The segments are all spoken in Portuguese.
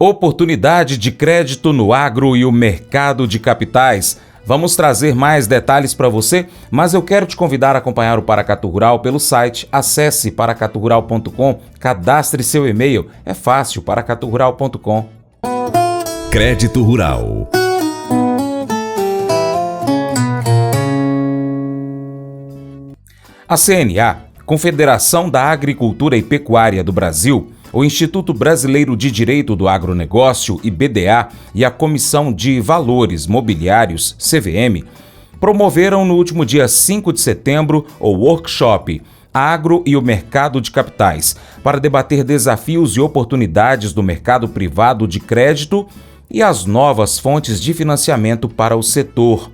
Oportunidade de crédito no agro e o mercado de capitais. Vamos trazer mais detalhes para você, mas eu quero te convidar a acompanhar o Paracatu Rural pelo site. Acesse paracaturural.com, cadastre seu e-mail. É fácil, paracaturural.com. Crédito Rural. A CNA, Confederação da Agricultura e Pecuária do Brasil, o Instituto Brasileiro de Direito do Agronegócio, IBDA, e a Comissão de Valores Mobiliários, CVM, promoveram no último dia 5 de setembro o workshop Agro e o Mercado de Capitais, para debater desafios e oportunidades do mercado privado de crédito e as novas fontes de financiamento para o setor.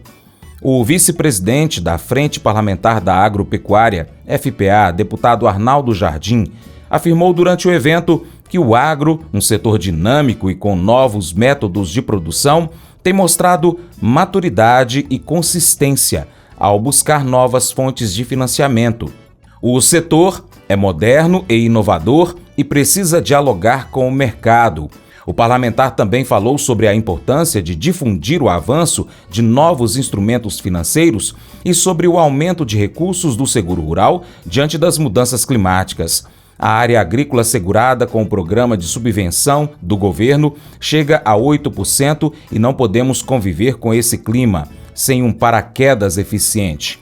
O vice-presidente da Frente Parlamentar da Agropecuária, FPA, deputado Arnaldo Jardim, afirmou durante o evento que o agro, um setor dinâmico e com novos métodos de produção, tem mostrado maturidade e consistência ao buscar novas fontes de financiamento. O setor é moderno e inovador e precisa dialogar com o mercado. O parlamentar também falou sobre a importância de difundir o avanço de novos instrumentos financeiros e sobre o aumento de recursos do seguro rural diante das mudanças climáticas. A área agrícola segurada com o programa de subvenção do governo chega a 8% e não podemos conviver com esse clima sem um paraquedas eficiente.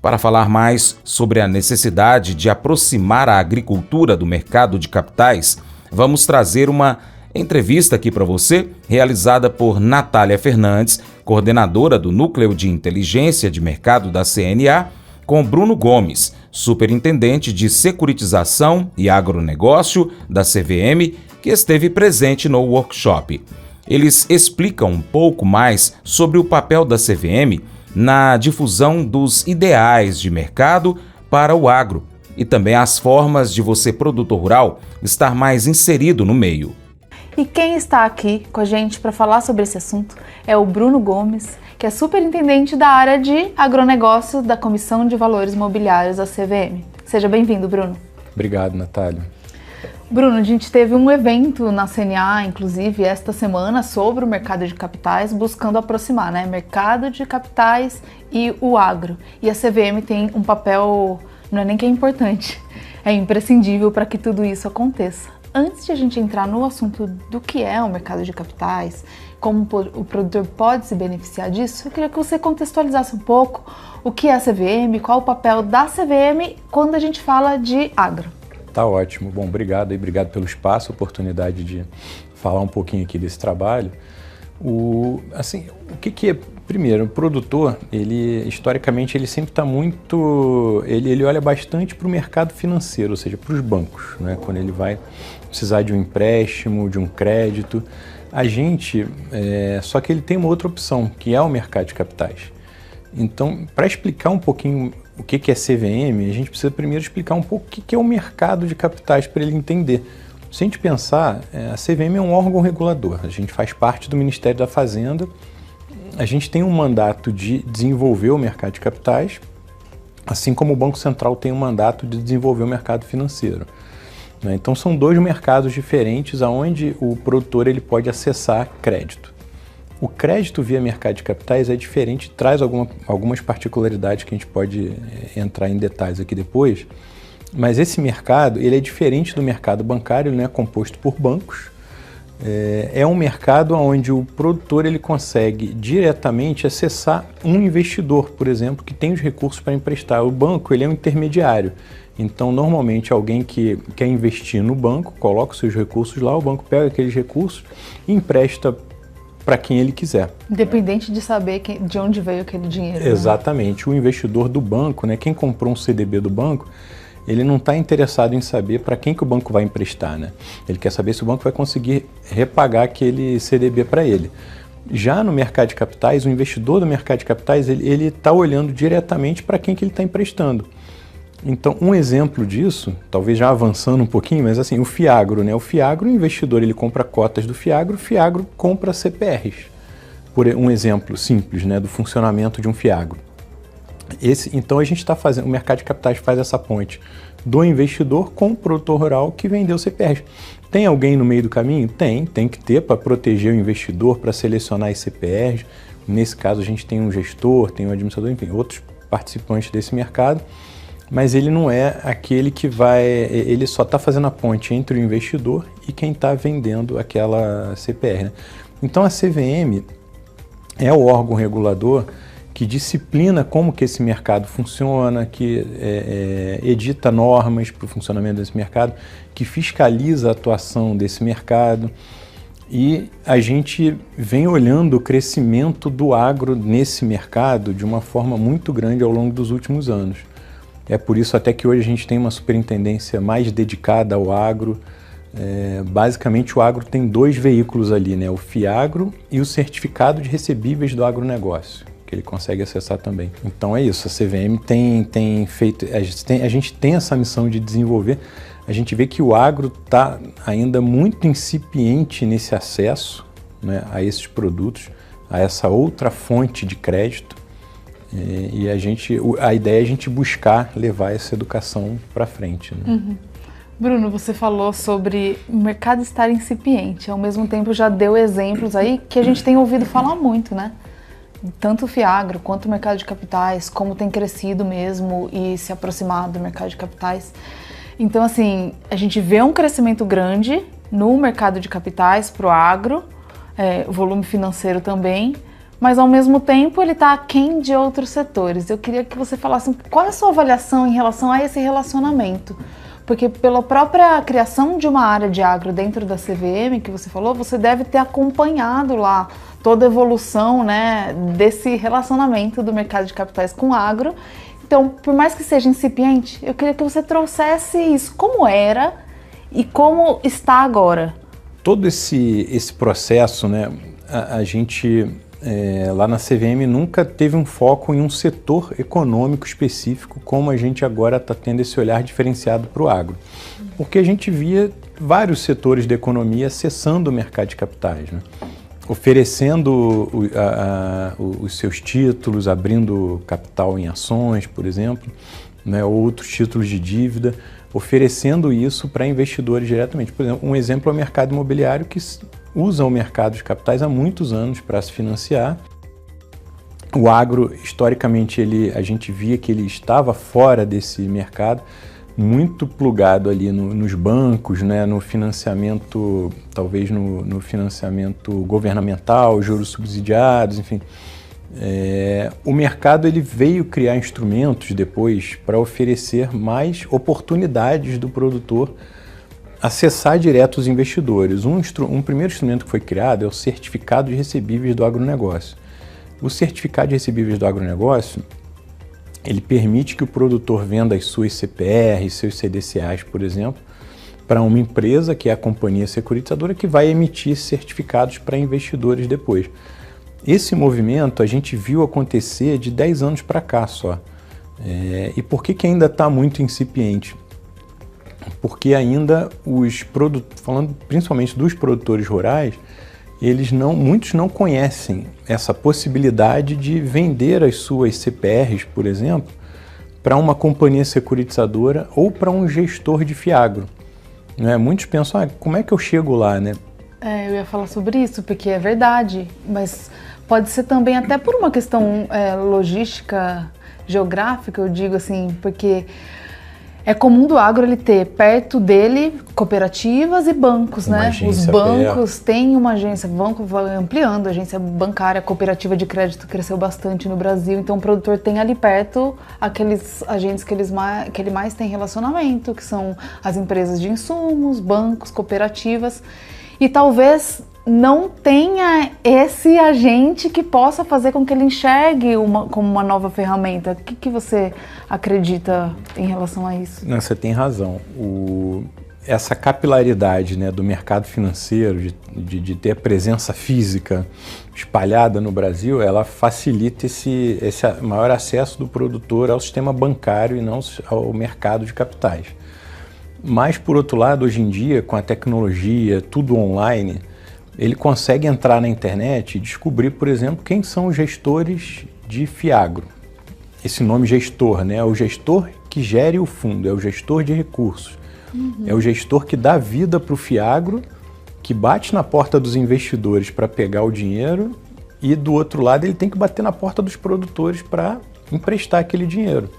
Para falar mais sobre a necessidade de aproximar a agricultura do mercado de capitais, vamos trazer uma entrevista aqui para você, realizada por Natália Fernandes, coordenadora do Núcleo de Inteligência de Mercado da CNA, com Bruno Gomes, superintendente de Securitização e Agronegócio da CVM, que esteve presente no workshop. Eles explicam um pouco mais sobre o papel da CVM na difusão dos ideais de mercado para o agro e também as formas de você, produtor rural, estar mais inserido no meio. E quem está aqui com a gente para falar sobre esse assunto é o Bruno Gomes, que é superintendente da área de agronegócio da Comissão de Valores Mobiliários da CVM. Seja bem-vindo, Bruno. Obrigado, Natália. Bruno, a gente teve um evento na CNA, inclusive, esta semana, sobre o mercado de capitais, buscando aproximar, mercado de capitais e o agro. E a CVM tem um papel, não é nem que é importante, é imprescindível para que tudo isso aconteça. Antes de a gente entrar no assunto do que é o mercado de capitais, como o produtor pode se beneficiar disso, eu queria que você contextualizasse um pouco o que é a CVM, qual o papel da CVM quando a gente fala de agro. Tá ótimo. Bom, obrigado pelo espaço, oportunidade de falar um pouquinho aqui desse trabalho. O que é? Primeiro, o produtor, historicamente, ele sempre está muito... Ele olha bastante para o mercado financeiro, ou seja, para os bancos, quando ele vai precisar de um empréstimo, de um crédito. Só que ele tem uma outra opção, que é o mercado de capitais. Então, para explicar um pouquinho o que é CVM, a gente precisa primeiro explicar um pouco o que é o mercado de capitais para ele entender. Se a gente pensar, a CVM é um órgão regulador, a gente faz parte do Ministério da Fazenda, a gente tem um mandato de desenvolver o mercado de capitais, assim como o Banco Central tem um mandato de desenvolver o mercado financeiro. Então são dois mercados diferentes onde o produtor ele pode acessar crédito. O crédito via mercado de capitais é diferente, traz algumas particularidades que a gente pode entrar em detalhes aqui depois, mas esse mercado ele é diferente do mercado bancário, ele não é composto por bancos. É um mercado onde o produtor ele consegue diretamente acessar um investidor, por exemplo, que tem os recursos para emprestar. O banco ele é um intermediário. Então, normalmente, alguém que quer investir no banco, coloca os seus recursos lá, o banco pega aqueles recursos e empresta para quem ele quiser. Independente de saber de onde veio aquele dinheiro. Exatamente. O investidor do banco, quem comprou um CDB do banco, ele não está interessado em saber para quem que o banco vai emprestar, Ele quer saber se o banco vai conseguir repagar aquele CDB para ele. Já no mercado de capitais, o investidor do mercado de capitais, ele está olhando diretamente para quem que ele está emprestando. Então, um exemplo disso, talvez já avançando um pouquinho, mas o Fiagro, O Fiagro, o investidor, ele compra cotas do Fiagro, o Fiagro compra CPRs. Por um exemplo simples, do funcionamento de um Fiagro. Então a gente está fazendo, o mercado de capitais faz essa ponte do investidor com o produtor rural que vendeu CPRs. Tem alguém no meio do caminho? Tem que ter para proteger o investidor, para selecionar as CPRs. Nesse caso, a gente tem um gestor, tem um administrador, enfim, outros participantes desse mercado, mas ele não é aquele que ele só está fazendo a ponte entre o investidor e quem está vendendo aquela CPR, né? Então a CVM é o órgão regulador que disciplina como que esse mercado funciona, que edita normas para o funcionamento desse mercado, que fiscaliza a atuação desse mercado. E a gente vem olhando o crescimento do agro nesse mercado de uma forma muito grande ao longo dos últimos anos. É por isso até que hoje a gente tem uma superintendência mais dedicada ao agro. Basicamente o agro tem 2 veículos ali, né? O FIAGRO e o certificado de recebíveis do agronegócio, que ele consegue acessar também. Então é isso, a CVM tem feito, a gente tem essa missão de desenvolver. A gente vê que o agro está ainda muito incipiente nesse acesso, né, a esses produtos, a essa outra fonte de crédito. E a ideia é a gente buscar levar essa educação para frente, né? Uhum. Bruno, você falou sobre o mercado estar incipiente, ao mesmo tempo já deu exemplos aí que a gente tem ouvido falar muito, né? Tanto o FIAGRO quanto o mercado de capitais, como tem crescido mesmo e se aproximado do mercado de capitais. Então, assim, a gente vê um crescimento grande no mercado de capitais para o agro, volume financeiro também, mas ao mesmo tempo ele está aquém de outros setores. Eu queria que você falasse qual é a sua avaliação em relação a esse relacionamento. Porque pela própria criação de uma área de agro dentro da CVM, que você falou, você deve ter acompanhado lá toda a evolução, né, desse relacionamento do mercado de capitais com o agro. Então, por mais que seja incipiente, eu queria que você trouxesse isso, como era e como está agora. Todo esse processo, né, a gente lá na CVM nunca teve um foco em um setor econômico específico, como a gente agora está tendo esse olhar diferenciado para o agro. Porque a gente via vários setores da economia acessando o mercado de capitais, né? Oferecendo os seus títulos, abrindo capital em ações, por exemplo, né, ou outros títulos de dívida, oferecendo isso para investidores diretamente. Por exemplo, um exemplo é o mercado imobiliário, que usa o mercado de capitais há muitos anos para se financiar. O agro, historicamente, a gente via que ele estava fora desse mercado, muito plugado ali nos bancos, né, no financiamento, talvez no financiamento governamental, juros subsidiados, enfim. O mercado ele veio criar instrumentos depois para oferecer mais oportunidades do produtor acessar direto os investidores. Um primeiro instrumento que foi criado é o certificado de recebíveis do agronegócio. O certificado de recebíveis do agronegócio, ele permite que o produtor venda as suas CPRs, seus CDCAs, por exemplo, para uma empresa, que é a companhia securitizadora, que vai emitir certificados para investidores depois. Esse movimento a gente viu acontecer de 10 anos para cá só. E por que ainda está muito incipiente? Porque ainda falando principalmente dos produtores rurais, muitos não conhecem essa possibilidade de vender as suas CPRs, por exemplo, para uma companhia securitizadora ou para um gestor de FIAGRO. Né? Muitos pensam, como é que eu chego lá, né? Eu ia falar sobre isso, porque é verdade, mas pode ser também até por uma questão logística, geográfica, eu digo assim, porque é comum do agro ele ter perto dele cooperativas e bancos, né? Os bancos têm uma agência, o banco vai ampliando, a agência bancária, cooperativa de crédito cresceu bastante no Brasil, então o produtor tem ali perto aqueles agentes que ele mais tem relacionamento, que são as empresas de insumos, bancos, cooperativas, e talvez não tenha esse agente que possa fazer com que ele enxergue como uma nova ferramenta. O que você acredita em relação a isso? Não, você tem razão. Essa capilaridade, né, do mercado financeiro, de ter a presença física espalhada no Brasil, ela facilita esse maior acesso do produtor ao sistema bancário e não ao mercado de capitais. Mas, por outro lado, hoje em dia, com a tecnologia, tudo online, ele consegue entrar na internet e descobrir, por exemplo, quem são os gestores de FIAGRO. Esse nome gestor, né, é o gestor que gere o fundo, é o gestor de recursos. É o gestor que dá vida para o Fiagro, que bate na porta dos investidores para pegar o dinheiro e do outro lado ele tem que bater na porta dos produtores para emprestar aquele dinheiro,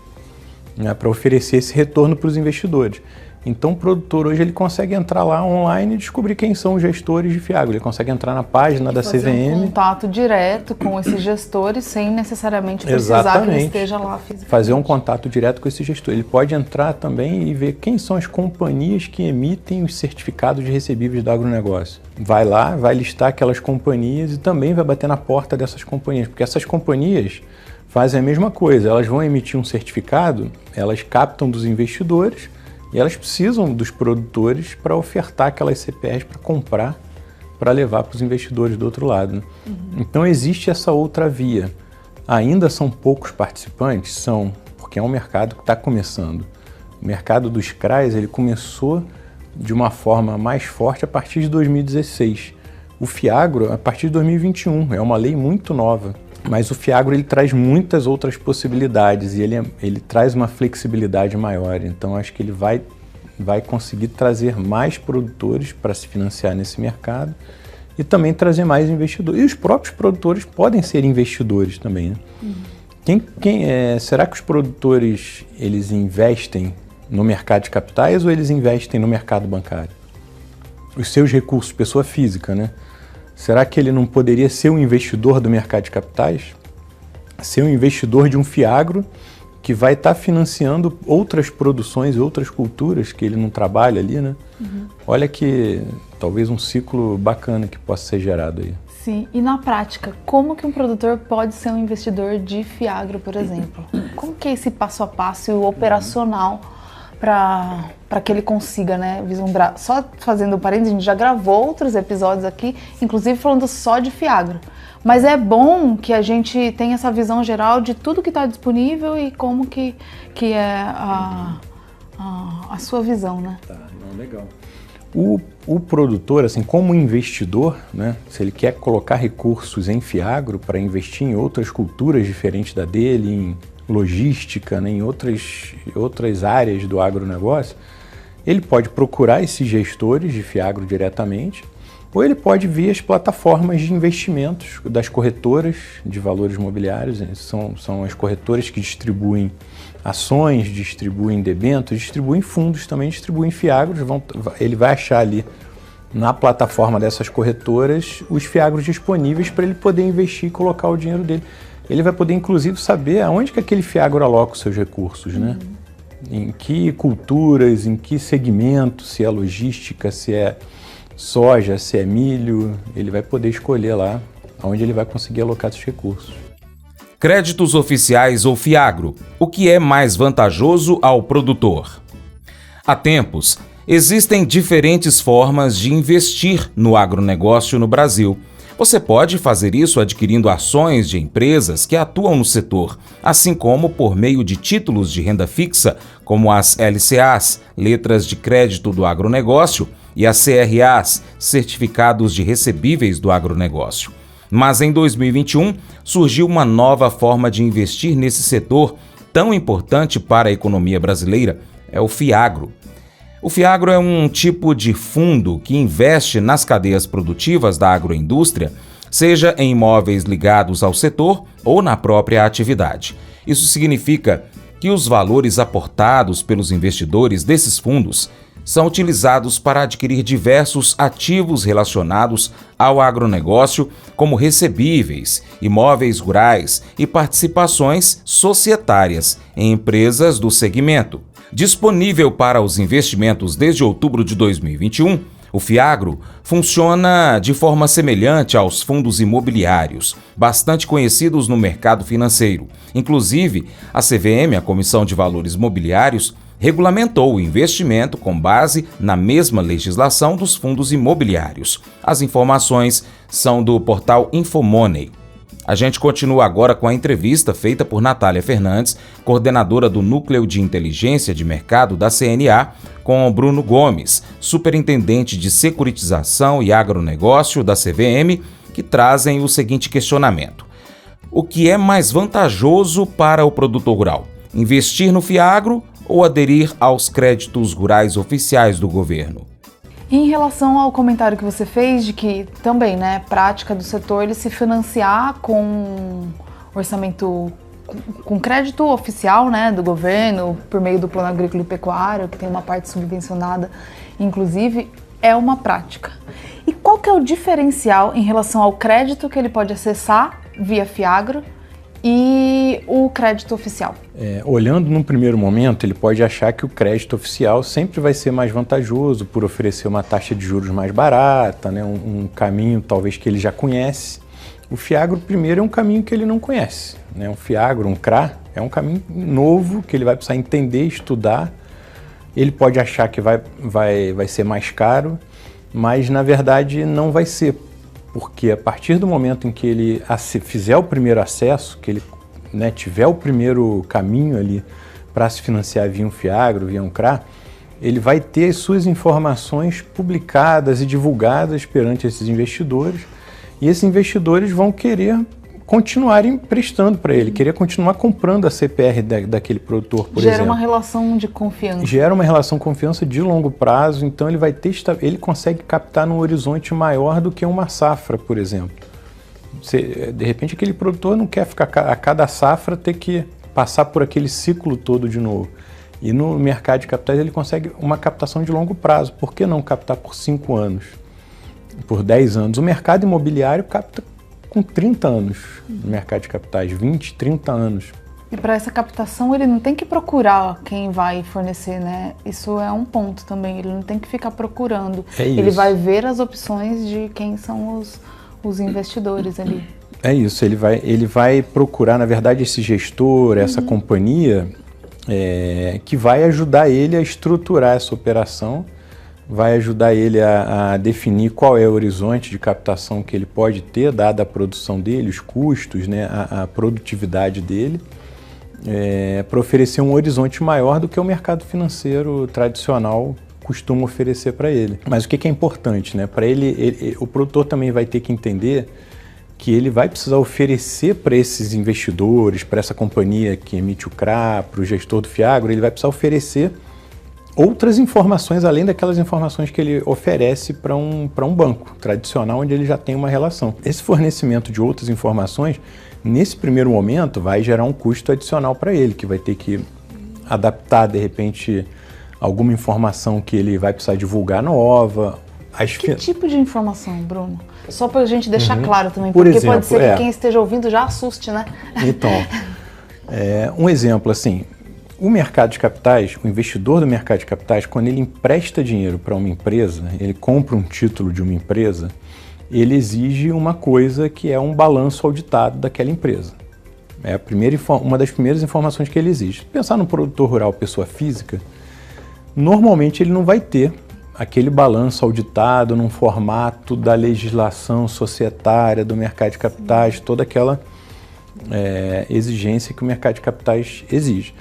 né, para oferecer esse retorno para os investidores. Então o produtor hoje ele consegue entrar lá online e descobrir quem são os gestores de Fiagro. Ele consegue entrar na página da CVM. Fazer um contato direto com esses gestores sem necessariamente precisar que ele esteja lá fisicamente. Fazer um contato direto com esse gestor. Ele pode entrar também e ver quem são as companhias que emitem os certificados de recebíveis do agronegócio. Vai lá, vai listar aquelas companhias e também vai bater na porta dessas companhias, porque essas companhias fazem a mesma coisa. Elas vão emitir um certificado, elas captam dos investidores e elas precisam dos produtores para ofertar aquelas CPRs para comprar, para levar para os investidores do outro lado, né? Então existe essa outra via. Ainda são poucos participantes? Porque é um mercado que está começando. O mercado dos CRAs ele começou de uma forma mais forte a partir de 2016. O Fiagro a partir de 2021, é uma lei muito nova. Mas o Fiagro ele traz muitas outras possibilidades e ele traz uma flexibilidade maior. Então acho que ele vai conseguir trazer mais produtores para se financiar nesse mercado e também trazer mais investidores. E os próprios produtores podem ser investidores também, né? Será que os produtores eles investem no mercado de capitais ou eles investem no mercado bancário? Os seus recursos, pessoa física, né? Será que ele não poderia ser um investidor do mercado de capitais? Ser um investidor de um Fiagro que vai estar financiando outras produções e outras culturas que ele não trabalha ali, né? Olha que talvez um ciclo bacana que possa ser gerado aí. Sim, e na prática, como que um produtor pode ser um investidor de Fiagro, por exemplo? Como que é esse passo a passo e o operacional para que ele consiga, né, vislumbrar? Só fazendo um parênteses, a gente já gravou outros episódios aqui, inclusive falando só de Fiagro. Mas é bom que a gente tenha essa visão geral de tudo que está disponível e como que é a sua visão, né? Tá, não, legal. O produtor, assim, como investidor, né, se ele quer colocar recursos em Fiagro para investir em outras culturas diferentes da dele, em logística, né, em outras áreas do agronegócio, ele pode procurar esses gestores de Fiagro diretamente, ou ele pode vir as plataformas de investimentos das corretoras de valores imobiliários. São as corretoras que distribuem ações, distribuem debêntures, distribuem fundos, também distribuem Fiagros. Ele vai achar ali na plataforma dessas corretoras os Fiagros disponíveis para ele poder investir e colocar o dinheiro dele. Ele vai poder, inclusive, saber aonde que aquele Fiagro aloca os seus recursos, né? Em que culturas, em que segmento, se é logística, se é soja, se é milho, ele vai poder escolher lá onde ele vai conseguir alocar esses recursos. Créditos oficiais ou Fiagro, o que é mais vantajoso ao produtor? Há tempos, existem diferentes formas de investir no agronegócio no Brasil. Você pode fazer isso adquirindo ações de empresas que atuam no setor, assim como por meio de títulos de renda fixa, como as LCAs, letras de crédito do agronegócio, e as CRAs, certificados de recebíveis do agronegócio. Mas em 2021, surgiu uma nova forma de investir nesse setor tão importante para a economia brasileira, é o Fiagro. O Fiagro é um tipo de fundo que investe nas cadeias produtivas da agroindústria, seja em imóveis ligados ao setor ou na própria atividade. Isso significa que os valores aportados pelos investidores desses fundos são utilizados para adquirir diversos ativos relacionados ao agronegócio, como recebíveis, imóveis rurais e participações societárias em empresas do segmento. Disponível para os investimentos desde outubro de 2021, o Fiagro funciona de forma semelhante aos fundos imobiliários, bastante conhecidos no mercado financeiro. Inclusive, a CVM, a Comissão de Valores Imobiliários, regulamentou o investimento com base na mesma legislação dos fundos imobiliários. As informações são do portal Infomoney. A gente continua agora com a entrevista feita por Natália Fernandes, coordenadora do Núcleo de Inteligência de Mercado da CNA, com Bruno Gomes, superintendente de Securitização e Agronegócio da CVM, que trazem o seguinte questionamento: o que é mais vantajoso para o produtor rural? Investir no Fiagro ou aderir aos créditos rurais oficiais do governo. Em relação ao comentário que você fez de que também, né, prática do setor ele se financiar com orçamento, com crédito oficial, né, do governo, por meio do Plano Agrícola e Pecuário, que tem uma parte subvencionada, inclusive, é uma prática. E qual que é o diferencial em relação ao crédito que ele pode acessar via Fiagro e o crédito oficial? Olhando num primeiro momento, ele pode achar que o crédito oficial sempre vai ser mais vantajoso por oferecer uma taxa de juros mais barata, né, um caminho talvez que ele já conhece. O Fiagro, primeiro, é um caminho que ele não conhece, né? Um Fiagro, um CRA, é um caminho novo que ele vai precisar entender, estudar. Ele pode achar que vai ser mais caro, mas na verdade não vai ser, porque a partir do momento em que ele fizer o primeiro acesso, que ele, né, tiver o primeiro caminho ali para se financiar via um Fiagro, via um CRA, ele vai ter as suas informações publicadas e divulgadas perante esses investidores, e esses investidores vão querer continuar emprestando para ele, querer continuar comprando a CPR daquele produtor, por exemplo. Gera uma relação de confiança. Gera uma relação de confiança de longo prazo, então ele consegue captar num horizonte maior do que uma safra, por exemplo. De repente aquele produtor não quer ficar a cada safra ter que passar por aquele ciclo todo de novo. E no mercado de capitais ele consegue uma captação de longo prazo. Por que não captar por 5 anos? Por 10 anos? O mercado imobiliário capta com 30 anos no mercado de capitais, 20, 30 anos. E para essa captação ele não tem que procurar quem vai fornecer, né? Isso é um ponto também, ele não tem que ficar procurando. Ele vai ver as opções de quem são os investidores ali. É isso, ele vai procurar, na verdade, esse gestor, essa companhia, que vai ajudar ele a estruturar essa operação, vai ajudar ele a definir qual é o horizonte de captação que ele pode ter, dada a produção dele, os custos, né, a produtividade dele, para oferecer um horizonte maior do que o mercado financeiro tradicional costuma oferecer para ele. Mas o que é importante, né? Para ele, o produtor também vai ter que entender que ele vai precisar oferecer para esses investidores, para essa companhia que emite o CRA, para o gestor do Fiagro, ele vai precisar oferecer outras informações além daquelas informações que ele oferece para um banco tradicional onde ele já tem uma relação. Esse fornecimento de outras informações, nesse primeiro momento, vai gerar um custo adicional para ele, que vai ter que adaptar, de repente, alguma informação que ele vai precisar divulgar nova. Que tipo de informação, Bruno? Só para a gente deixar claro também, Por porque exemplo, pode ser que quem esteja ouvindo já assuste, né? Então, um exemplo assim, o mercado de capitais, o investidor do mercado de capitais, quando ele empresta dinheiro para uma empresa, ele compra um título de uma empresa, ele exige uma coisa que é um balanço auditado daquela empresa. É uma das primeiras informações que ele exige. Se pensar no produtor rural, pessoa física, normalmente ele não vai ter aquele balanço auditado num formato da legislação societária do mercado de capitais, toda aquela exigência que o mercado de capitais exige.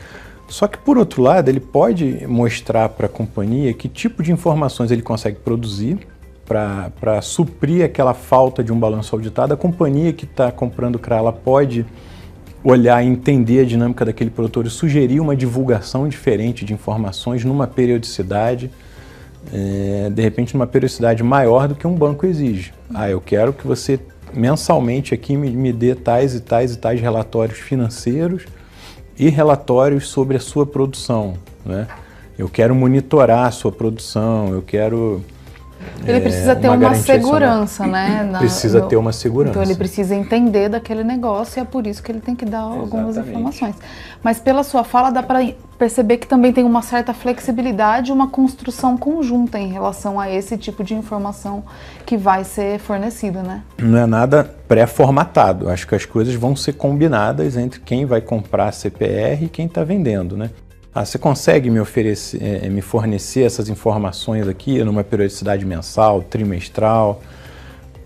Só que, por outro lado, ele pode mostrar para a companhia que tipo de informações ele consegue produzir para suprir aquela falta de um balanço auditado. A companhia que está comprando o CRA, ela pode olhar e entender a dinâmica daquele produtor e sugerir uma divulgação diferente de informações numa periodicidade, de repente numa periodicidade maior do que um banco exige. Eu quero que você mensalmente aqui me dê tais e tais e tais relatórios financeiros e relatórios sobre a sua produção, né? Eu quero monitorar a sua produção, eu quero... Ele precisa ter uma segurança, né? Precisa ter uma segurança. Então ele precisa entender daquele negócio e é por isso que ele tem que dar algumas informações. Mas pela sua fala dá para perceber que também tem uma certa flexibilidade, uma construção conjunta em relação a esse tipo de informação que vai ser fornecida, né? Não é nada pré-formatado. Acho que as coisas vão ser combinadas entre quem vai comprar a CPR e quem está vendendo, né? Você consegue me fornecer essas informações aqui numa periodicidade mensal, trimestral?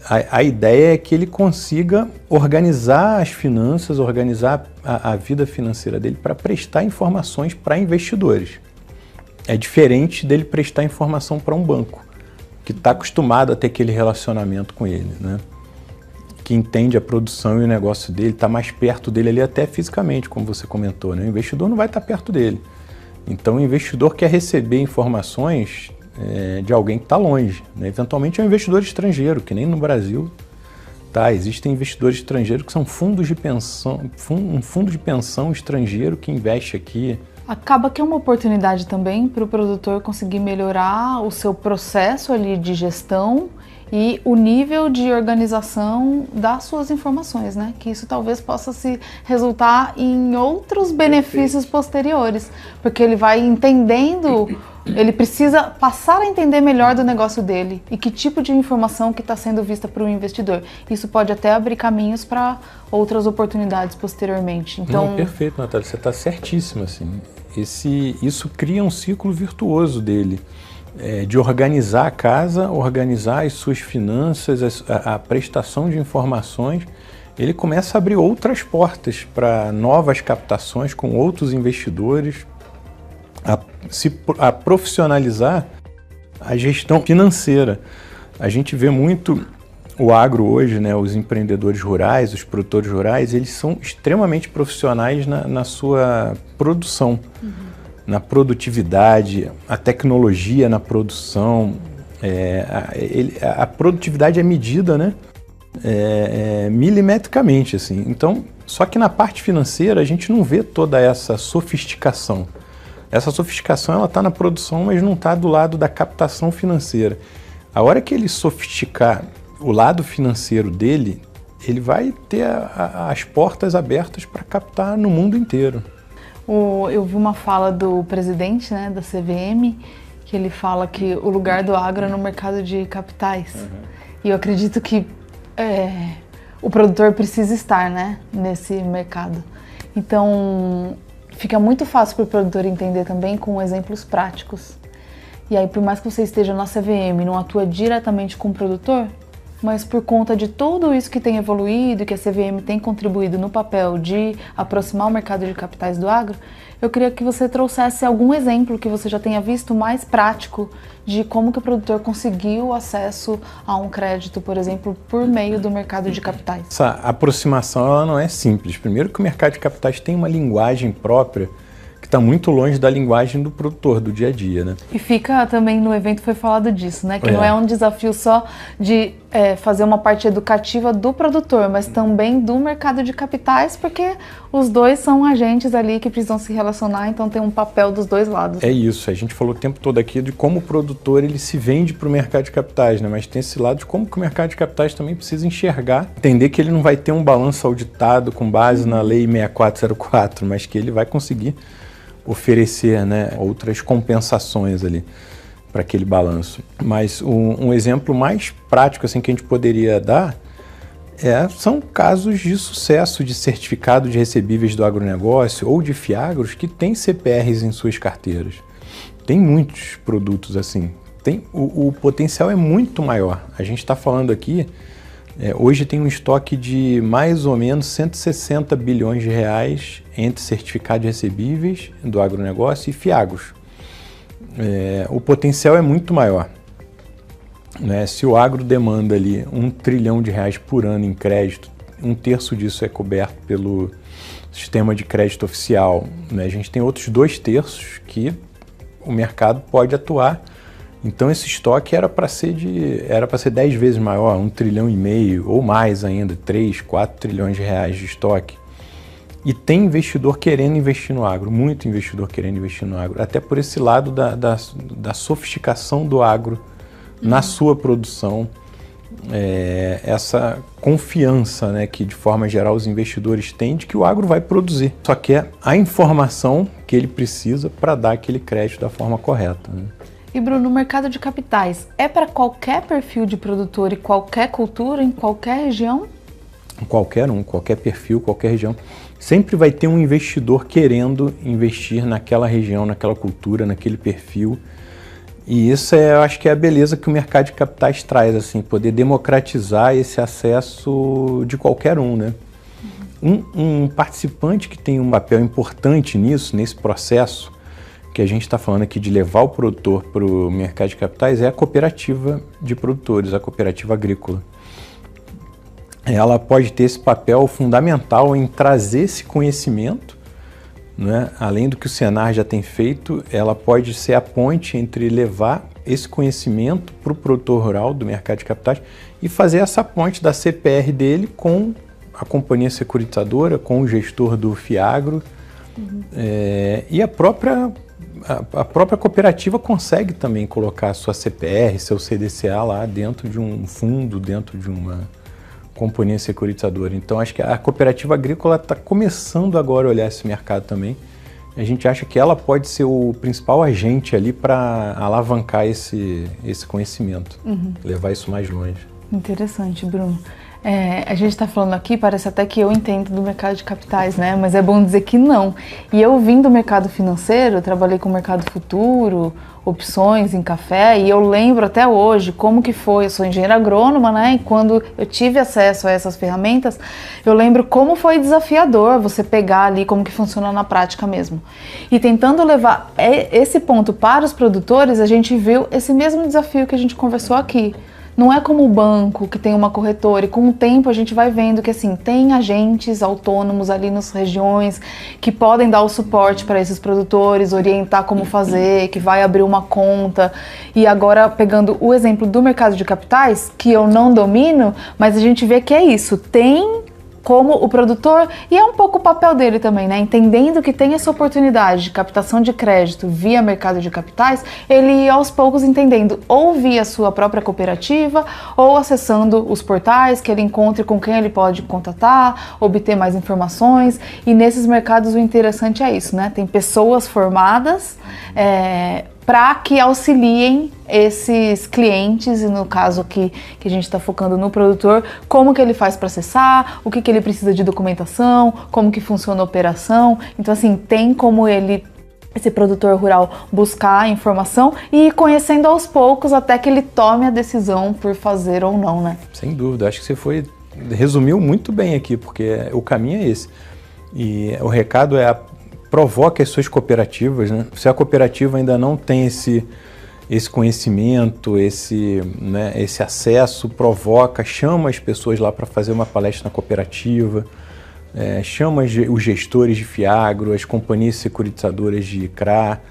A ideia é que ele consiga organizar as finanças, organizar a vida financeira dele para prestar informações para investidores. É diferente dele prestar informação para um banco, que está acostumado a ter aquele relacionamento com ele, né? Que entende a produção e o negócio dele, está mais perto dele ali até fisicamente, como você comentou, né? O investidor não vai estar perto dele. Então o investidor quer receber informações de alguém que está longe, né? Eventualmente é um investidor estrangeiro, que nem no Brasil existem investidores estrangeiros que são fundos de pensão, um fundo de pensão estrangeiro que investe aqui. Acaba que é uma oportunidade também para o produtor conseguir melhorar o seu processo ali de gestão e o nível de organização das suas informações, né? Que isso talvez possa se resultar em outros benefícios posteriores, porque ele vai entendendo, ele precisa passar a entender melhor do negócio dele e que tipo de informação que está sendo vista para o investidor. Isso pode até abrir caminhos para outras oportunidades posteriormente. Então, não, perfeito, Natália, você está certíssima, assim. Isso cria um ciclo virtuoso dele. De organizar a casa, organizar as suas finanças, a prestação de informações, ele começa a abrir outras portas para novas captações com outros investidores, a profissionalizar a gestão financeira. A gente vê muito o agro hoje, né, os empreendedores rurais, os produtores rurais, eles são extremamente profissionais na sua produção. Na produtividade, a tecnologia na produção, a produtividade é medida, né, milimetricamente, assim. Então, só que na parte financeira a gente não vê toda essa sofisticação. Essa sofisticação ela está na produção, mas não está do lado da captação financeira. A hora que ele sofisticar o lado financeiro dele, ele vai ter as portas abertas para captar no mundo inteiro. Eu vi uma fala do presidente, né, da CVM, que ele fala que o lugar do agro é no mercado de capitais. E eu acredito que o produtor precisa estar, né, nesse mercado. Então, fica muito fácil para o produtor entender também com exemplos práticos. E aí, por mais que você esteja na CVM, não atua diretamente com o produtor, mas por conta de tudo isso que tem evoluído, que a CVM tem contribuído no papel de aproximar o mercado de capitais do agro, eu queria que você trouxesse algum exemplo que você já tenha visto mais prático de como que o produtor conseguiu acesso a um crédito, por exemplo, por meio do mercado de capitais. Essa aproximação ela não é simples. Primeiro que o mercado de capitais tem uma linguagem própria que está muito longe da linguagem do produtor, do dia a dia, né? E fica também no evento foi falado disso, né? Que não é um desafio só de fazer uma parte educativa do produtor, mas também do mercado de capitais, porque os dois são agentes ali que precisam se relacionar, então tem um papel dos dois lados. É isso, a gente falou o tempo todo aqui de como o produtor ele se vende para o mercado de capitais, né? Mas tem esse lado de como que o mercado de capitais também precisa enxergar, entender que ele não vai ter um balanço auditado com base na Lei 6404, mas que ele vai conseguir oferecer, né, outras compensações ali para aquele balanço. Mas um exemplo mais prático assim, que a gente poderia dar são casos de sucesso de certificado de recebíveis do agronegócio ou de FIAGROS que têm CPRs em suas carteiras. Tem muitos produtos assim. O potencial é muito maior. A gente está falando aqui, hoje tem um estoque de mais ou menos 160 bilhões de reais entre certificados de recebíveis do agronegócio e FIAGROS. O potencial é muito maior. Né? Se o agro demanda ali R$1 trilhão por ano em crédito, 1/3 disso é coberto pelo sistema de crédito oficial. Né? A gente tem outros 2/3 que o mercado pode atuar. Então esse estoque era para ser 10 vezes maior, 1,5 trilhão ou mais ainda, 3, 4 trilhões de reais de estoque. E tem investidor querendo investir no agro, muito investidor querendo investir no agro, até por esse lado da sofisticação do agro na sua produção, essa confiança, né, que de forma geral os investidores têm de que o agro vai produzir. Só que é a informação que ele precisa para dar aquele crédito da forma correta, né? E Bruno, o mercado de capitais é para qualquer perfil de produtor e qualquer cultura, em qualquer região? Qualquer perfil, qualquer região. Sempre vai ter um investidor querendo investir naquela região, naquela cultura, naquele perfil. E isso eu acho que é a beleza que o mercado de capitais traz, assim, poder democratizar esse acesso de qualquer um, né? Um participante que tem um papel importante nisso, nesse processo, que a gente está falando aqui de levar o produtor para o mercado de capitais, é a cooperativa de produtores, a cooperativa agrícola. Ela pode ter esse papel fundamental em trazer esse conhecimento né? Além do que o Senar já tem feito, ela pode ser a ponte entre levar esse conhecimento para o produtor rural do mercado de capitais e fazer essa ponte da CPR dele com a companhia securitizadora, com o gestor do Fiagro. E a própria cooperativa consegue também colocar a sua CPR, seu CDCA lá dentro de um fundo, dentro de uma companhia securitizadora. Então, acho que a cooperativa agrícola está começando agora a olhar esse mercado também. A gente acha que ela pode ser o principal agente ali para alavancar esse conhecimento, levar isso mais longe. Interessante, Bruno. A gente está falando aqui, parece até que eu entendo do mercado de capitais, né? Mas é bom dizer que não. E eu vim do mercado financeiro, trabalhei com o mercado futuro, opções em café, e eu lembro até hoje como que foi. Eu sou engenheira agrônoma, né? E quando eu tive acesso a essas ferramentas, eu lembro como foi desafiador você pegar ali como que funciona na prática mesmo. E tentando levar esse ponto para os produtores, a gente viu esse mesmo desafio que a gente conversou aqui. Não é como o banco, que tem uma corretora, e com o tempo a gente vai vendo que assim, tem agentes autônomos ali nas regiões que podem dar o suporte para esses produtores, orientar como fazer, que vai abrir uma conta. E agora, pegando o exemplo do mercado de capitais, que eu não domino, mas a gente vê que é isso, tem como o produtor, e é um pouco o papel dele também, né? Entendendo que tem essa oportunidade de captação de crédito via mercado de capitais, ele ir aos poucos entendendo, ou via sua própria cooperativa, ou acessando os portais que ele encontre com quem ele pode contatar, obter mais informações. E nesses mercados o interessante é isso, né? Tem pessoas formadas para que auxiliem esses clientes, e no caso aqui que a gente está focando no produtor, como que ele faz para acessar, o que ele precisa de documentação, como que funciona a operação. Então assim, tem como esse produtor rural buscar informação e ir conhecendo aos poucos até que ele tome a decisão por fazer ou não, né? Sem dúvida, acho que você resumiu muito bem aqui, porque o caminho é esse. E o recado provoque as suas cooperativas, né? Se a cooperativa ainda não tem esse conhecimento, esse acesso, chama as pessoas lá para fazer uma palestra na cooperativa, chama os gestores de Fiagro, as companhias securitizadoras de CRA,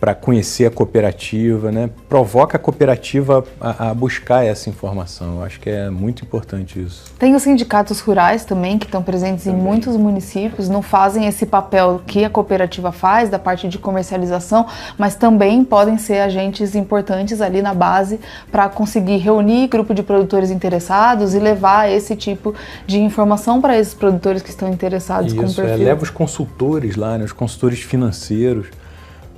para conhecer a cooperativa, né? Provoca a cooperativa a buscar essa informação. Eu acho que é muito importante isso. Tem os sindicatos rurais também, que estão presentes em muitos municípios, não fazem esse papel que a cooperativa faz, da parte de comercialização, mas também podem ser agentes importantes ali na base para conseguir reunir grupo de produtores interessados e levar esse tipo de informação para esses produtores que estão interessados com o perfil. Leva os consultores lá, né? Os consultores financeiros.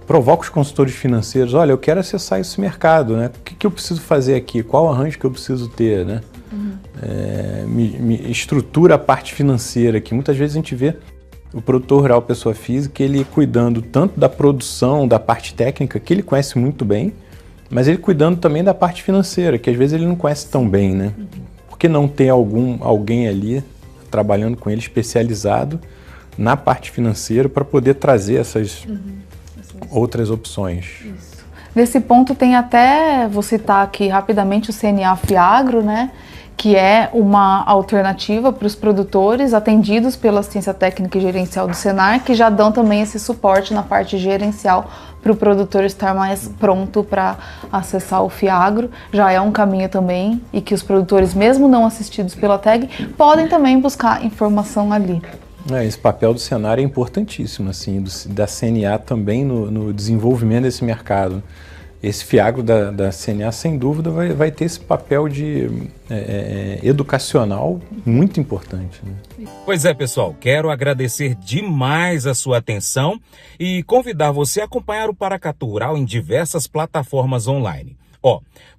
Provoca os consultores financeiros, olha, eu quero acessar esse mercado, né? O que eu preciso fazer aqui? Qual arranjo que eu preciso ter, né? Me estrutura a parte financeira, que muitas vezes a gente vê o produtor rural, pessoa física, ele cuidando tanto da produção, da parte técnica, que ele conhece muito bem, mas ele cuidando também da parte financeira, que às vezes ele não conhece tão bem, né? Por que não ter alguém ali trabalhando com ele especializado na parte financeira para poder trazer essas outras opções? Isso. Nesse ponto tem até, vou citar aqui rapidamente o CNA Fiagro, né? Que é uma alternativa para os produtores atendidos pela assistência técnica e gerencial do Senar, que já dão também esse suporte na parte gerencial para o produtor estar mais pronto para acessar o Fiagro. Já é um caminho também, e que os produtores, mesmo não assistidos pela TAG, podem também buscar informação ali. Esse papel do Senar é importantíssimo, assim, da CNA também no desenvolvimento desse mercado. Esse Fiagro da CNA, sem dúvida, vai ter esse papel de educacional muito importante, né? Pois é, pessoal, quero agradecer demais a sua atenção e convidar você a acompanhar o Paracatu Rural em diversas plataformas online.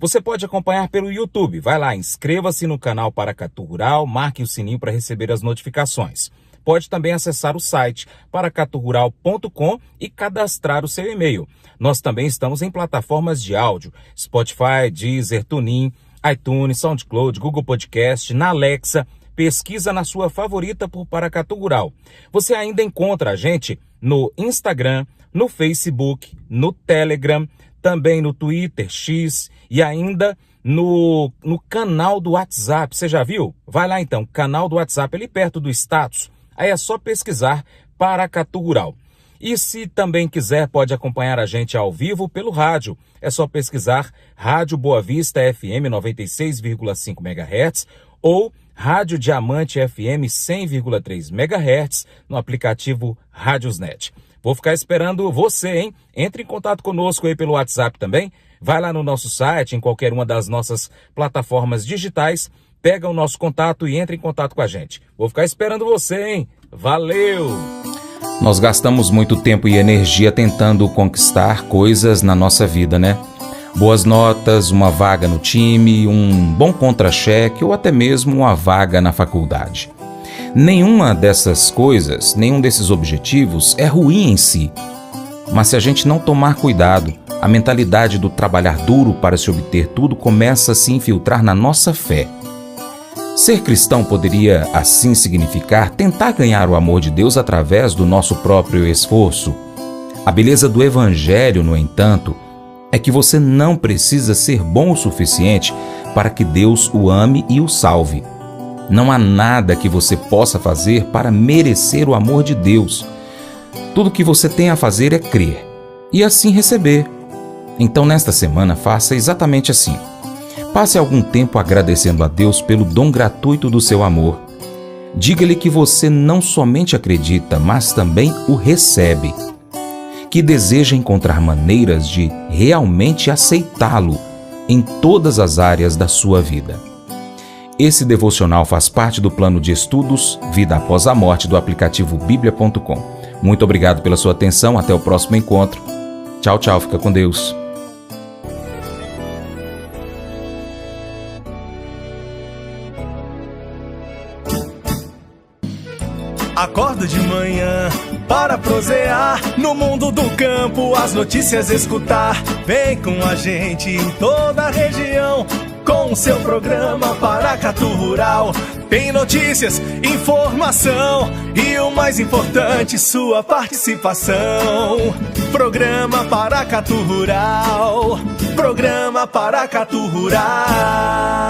Você pode acompanhar pelo YouTube. Vai lá, inscreva-se no canal Paracatu Rural, marque o sininho para receber as notificações. Pode também acessar o site paracaturural.com e cadastrar o seu e-mail. Nós também estamos em plataformas de áudio, Spotify, Deezer, TuneIn, iTunes, SoundCloud, Google Podcast, na Alexa. Pesquisa na sua favorita por Paracatu Rural. Você ainda encontra a gente no Instagram, no Facebook, no Telegram, também no Twitter, X e ainda no canal do WhatsApp. Você já viu? Vai lá então, canal do WhatsApp, ali perto do status. Aí é só pesquisar Paracatu Rural. E se também quiser, pode acompanhar a gente ao vivo pelo rádio. É só pesquisar Rádio Boa Vista FM 96,5 MHz ou Rádio Diamante FM 100,3 MHz no aplicativo Rádiosnet. Vou ficar esperando você, hein? Entre em contato conosco aí pelo WhatsApp também. Vai lá no nosso site, em qualquer uma das nossas plataformas digitais, pega o nosso contato e entra em contato com a gente. Vou ficar esperando você, hein? Valeu! Nós gastamos muito tempo e energia tentando conquistar coisas na nossa vida, né? Boas notas, uma vaga no time, um bom contra-cheque ou até mesmo uma vaga na faculdade. Nenhuma dessas coisas, nenhum desses objetivos é ruim em si. Mas se a gente não tomar cuidado, a mentalidade do trabalhar duro para se obter tudo começa a se infiltrar na nossa fé. Ser cristão poderia, assim, significar tentar ganhar o amor de Deus através do nosso próprio esforço. A beleza do Evangelho, no entanto, é que você não precisa ser bom o suficiente para que Deus o ame e o salve. Não há nada que você possa fazer para merecer o amor de Deus. Tudo que você tem a fazer é crer e assim receber. Então, nesta semana, faça exatamente assim. Passe algum tempo agradecendo a Deus pelo dom gratuito do seu amor. Diga-lhe que você não somente acredita, mas também o recebe. Que deseja encontrar maneiras de realmente aceitá-lo em todas as áreas da sua vida. Esse devocional faz parte do plano de estudos Vida Após a Morte do aplicativo Bíblia.com. Muito obrigado pela sua atenção. Até o próximo encontro. Tchau, tchau. Fica com Deus. Acordo de manhã para prosear no mundo do campo, as notícias escutar. Vem com a gente em toda a região com o seu programa Paracatu Rural. Tem notícias, informação e o mais importante, sua participação. Programa Paracatu Rural. Programa Paracatu Rural.